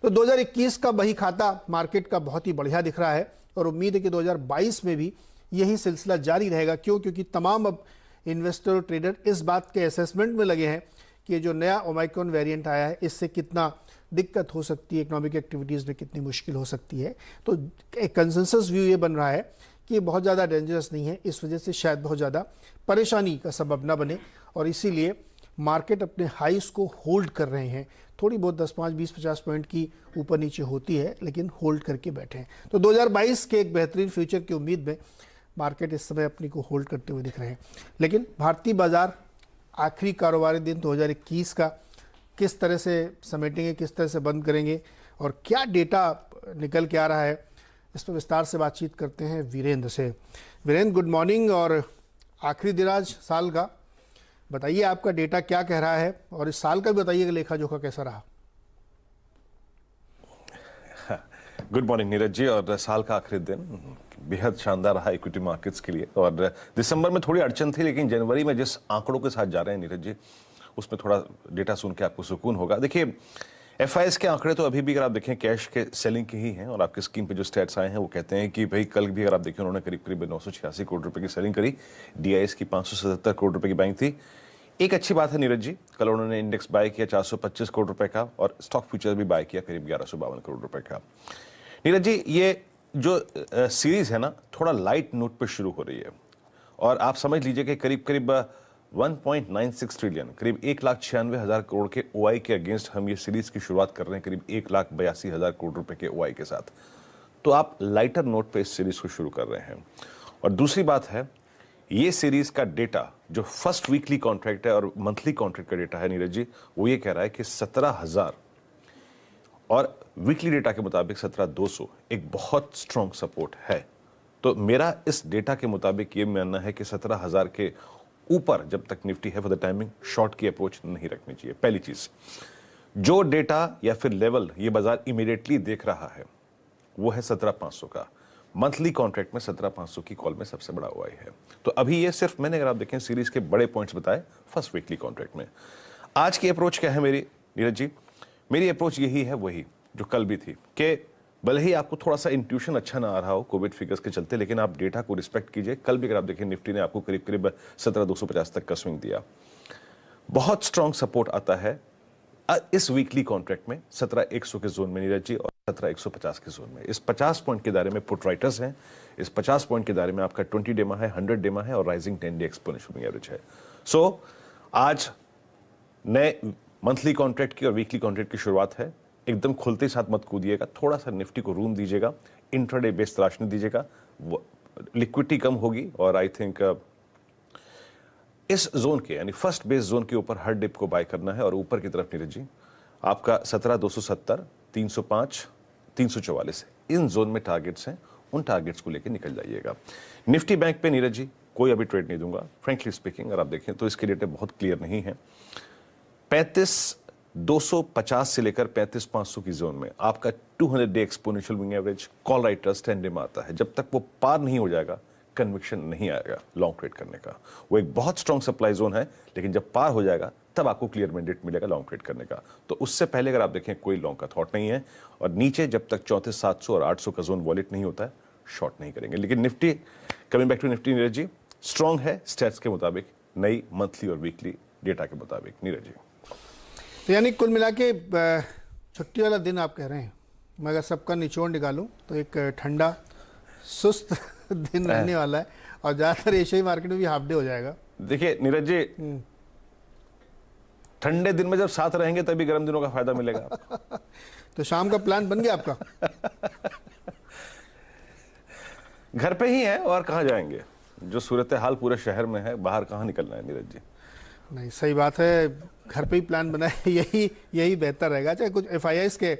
तो 2021 का बही खाता मार्केट का बहुत ही बढ़िया दिख रहा है और उम्मीद है कि 2022 में भी यही सिलसिला जारी रहेगा। क्यों? क्योंकि तमाम अब इन्वेस्टर और ट्रेडर इस बात के असेसमेंट में लगे हैं कि ये जो नया ओमाइक्रॉन वेरिएंट आया है इससे कितना दिक्कत हो सकती है, इकोनॉमिक एक्टिविटीज़ में कितनी मुश्किल हो सकती है। तो एक कंसेंसस व्यू ये बन रहा है कि ये बहुत ज़्यादा डेंजरस नहीं है, इस वजह से शायद बहुत ज़्यादा परेशानी का सबब ना बने और इसीलिए मार्केट अपने हाइस को होल्ड कर रहे हैं। थोड़ी बहुत 10, 5, 20, 50 पॉइंट की ऊपर नीचे होती है लेकिन होल्ड करके बैठे हैं। तो 2022 के एक बेहतरीन फ्यूचर की उम्मीद में मार्केट इस समय अपनी को होल्ड करते हुए दिख रहे हैं। लेकिन भारतीय बाजार आखिरी कारोबारी दिन 2021 का किस तरह से समेटेंगे, किस तरह से बंद करेंगे और क्या डेटा निकल के आ रहा है, इस पर विस्तार से बातचीत करते हैं वीरेंद्र से। Virender, good morning. और आखिरी दिन आज साल का, बताइए आपका डेटा क्या कह रहा है और इस साल का भी बताइए कि लेखा जोखा कैसा रहा। Good morning Neeraj ji. और साल का आखिरी दिन बेहद शानदार रहा इक्विटी मार्केट्स के लिए। और दिसंबर में थोड़ी अड़चन थी, लेकिन जनवरी में जिस आंकड़ों के साथ जा रहे हैं नीरज जी, उसमें थोड़ा डेटा सुन के आपको सुकून होगा। देखिए, एफआईएस के आंकड़े तो अभी भी अगर आप देखें कैश के सेलिंग के ही हैं और आपकी स्क्रीन पे जो स्टैट्स आए हैं वो कहते हैं कि भाई कल भी अगर आप देखें उन्होंने करीब करीब 986 करोड़ रुपए की सेलिंग करी, डीआईएस की 577 करोड़ रुपए की बाइंग थी। एक अच्छी बात है नीरज जी, कल उन्होंने इंडेक्स बाय किया 425 करोड़ रुपए का और स्टॉक फ्यूचर भी बाय किया करीब 1152 करोड़ रुपए का। नीरज जी, ये जो सीरीज है ना, थोड़ा लाइट नोट पर शुरू हो रही है और आप समझ लीजिए कि करीब करीब 1.96 ट्रिलियन, करीब 1,96,000 करोड़ के ओआई के अगेंस्ट हम ये सीरीज की शुरुआत कर रहे हैं, करीब 1,82,000 करोड़ रुपए के ओआई के साथ। तो आप लाइटर नोट पे इस सीरीज को शुरू कर रहे हैं। और दूसरी बात है, ये सीरीज का डेटा जो फर्स्ट वीकली कॉन्ट्रैक्ट है और मंथली कॉन्ट्रैक्ट का डेटा है नीरज जी, वो ये कह रहा है कि 17,000 और वीकली डेटा के मुताबिक 17,200 एक बहुत स्ट्रॉन्ग सपोर्ट है। तो मेरा इस डेटा के मुताबिक ये मानना है कि 17,000 के ऊपर जब तक निफ्टी है फॉर द टाइमिंग शॉर्ट की अप्रोच नहीं रखनी चाहिए। पहली चीज, जो डेटा या फिर लेवल ये बाजार इमीडिएटली देख रहा है वो है 17,500 का। मंथली कॉन्ट्रैक्ट में 17,500 की कॉल में सबसे बड़ा ओआई है। तो अभी ये सिर्फ मैंने, अगर आप देखें, सीरीज के बड़े पॉइंट्स बताए फर्स्ट वीकली कॉन्ट्रैक्ट में। आज की अप्रोच क्या है मेरी नीरज जी? मेरी अप्रोच यही है वही जो कल भी थी कि भले ही आपको थोड़ा सा इंट्यूशन अच्छा ना आ रहा हो कोविड फिगर्स के चलते, लेकिन आप डेटा को रिस्पेक्ट कीजिए। कल भी अगर आप देखें निफ्टी ने आपको करीब करीब 17,250 तक का स्विंग दिया। बहुत स्ट्रॉन्ग सपोर्ट आता है इस वीकली कॉन्ट्रैक्ट में 17,100 के जोन में नीरज जी और 17,150 के जोन में। इस 50 पॉइंट के दायरे में पुट राइटर्स हैं, इस 50 पॉइंट के दायरे में आपका 20 डेमा है, 100 डेमा है और राइजिंग 10 डे एक्सपोनेंशियल एवरेज है। सो आज नए मंथली कॉन्ट्रैक्ट की और वीकली कॉन्ट्रैक्ट की शुरुआत है। एकदम खुलते ही साथ मत कूदिएगा, थोड़ा सा निफ्टी को रूम दीजिएगा, इंट्राडे बेस तलाशने दीजिएगा, लिक्विडिटी कम होगी और आई थिंक इस जोन के यानी फर्स्ट बेस जोन के ऊपर हर डिप को बाय करना है। और ऊपर की तरफ नीरज जी आपका 17,270, 305, 344 इन जोन में टारगेट्स हैं, उन टारगेट्स को लेकर निकल जाइएगा। निफ्टी बैंक पे नीरज जी कोई अभी ट्रेड नहीं दूंगा, फ्रेंकली स्पीकिंग। अगर आप देखें तो इसके डेटा बहुत क्लियर नहीं है। 35,250 से लेकर 35,500 की जोन में आपका 200 day exponential moving average call writers 10 day में आता है। जब तक वो पार नहीं हो जाएगा कन्विक्शन नहीं आएगा लॉन्ग ट्रेड करने का। वो एक बहुत स्ट्रॉन्ग सप्लाई जोन है, लेकिन जब पार हो जाएगा तब आपको क्लियर मैंडेट मिलेगा लॉन्ग ट्रेड करने का। तो उससे पहले अगर आप देखें कोई लॉन्ग का थॉट नहीं है। और नीचे जब तक 34,700 और 800 का जोन वॉलेट नहीं होता है शॉर्ट नहीं करेंगे। लेकिन Nifty, coming back to Nifty Neeraj ji, strong है स्टैट्स के मुताबिक, नई मंथली और वीकली डेटा के मुताबिक नीरज जी। तो यानी कुल मिला के छुट्टी वाला दिन आप कह रहे हैं। मैं अगर सबका निचोड़ निकालूं तो एक ठंडा सुस्त दिन रहने वाला है और ज़्यादातर एशियाई मार्केट में भी हाफ डे हो जाएगा। देखिए नीरज जी, ठंडे दिन में जब साथ रहेंगे तभी गर्म दिनों का फायदा मिलेगा। तो शाम का प्लान बन गया आपका? घर पे ही है और कहाँ जाएंगे? जो सूरत हाल पूरे शहर में है, बाहर कहाँ निकलना है नीरज जी? नहीं, सही बात है, घर पे ही प्लान बनाए, यही बेहतर रहेगा। चाहे कुछ एफआईआईस के